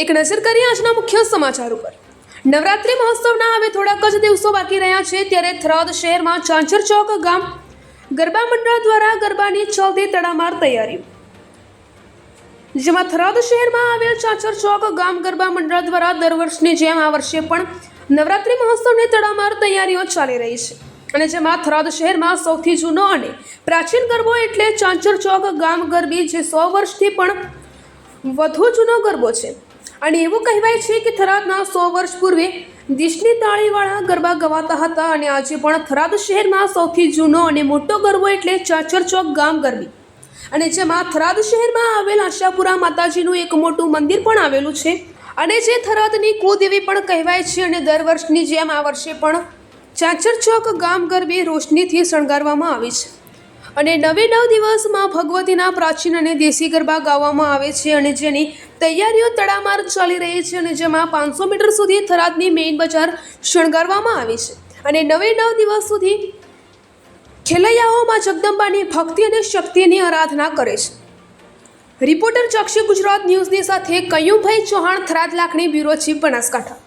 એક નજર કરીએ આજના મુખ્ય સમાચાર ઉપર। નવરાત્રી મહોત્સવના હવે થોડાક જ દિવસો બાકી રહ્યા છે ત્યારે થરાદ શહેરમાં ચાંચર ચોક ગામ ગરબા મંડળ દ્વારા ગરબાની ચાલતી તડામાર તૈયારી, જેમાં થરાદ શહેરમાં આવેલ ચાંચર ચોક ગામ ગરબા મંડળ દ્વારા દર વર્ષની જેમ આ વર્ષે પણ નવરાત્રી મહોત્સવની તડામાર તૈયારીઓ ચાલી રહી છે અને જેમાં થરાદ શહેરમાં સૌથી જૂનો અને પ્રાચીન ગરબો એટલે ચાંચર ચોક ગામ ગરબી, જે 100 વર્ષથી પણ વધુ જૂનો ગરબો છે અને એવું કહેવાય છે કે થરાદના 100 વર્ષ પૂર્વે દેશની તાળીવાળા ગરબા ગવાતા હતા અને આજે પણ થરાદ શહેરમાં સૌથી જૂનો અને મોટો ગરબો એટલે ચાંચર ચોક ગામ ગરબી, અને જેમાં થરાદ શહેરમાં આવેલ આશાપુરા માતાજીનું એક મોટું મંદિર પણ આવેલું છે અને જે થરાદની કુળદેવી પણ કહેવાય છે અને દર વર્ષની જેમ આ વર્ષે પણ ચાંચર ચોક ગામ ગરબી રોશનીથી શણગારવામાં આવી છે અને 9 દિવસમાં ભગવતીના પ્રાચીન અને દેશી ગરબા ગાવામાં આવે છે અને જેની તૈયારીઓ તડામાર ચાલી રહી છે અને જેમાં 500 મીટર સુધી થરાદની મેઇન બજાર શણગારવામાં આવી છે અને 9 દિવસ સુધી ખેલૈયાઓમાં જગદંબાની ભક્તિ અને શક્તિની આરાધના કરે છે। રિપોર્ટર ચક્ષી ગુજરાત ન્યૂઝની સાથે કયુભાઈ ચૌહાણ, થરાદ લાખણી, બ્યુરો ચીફ, બનાસકાંઠા।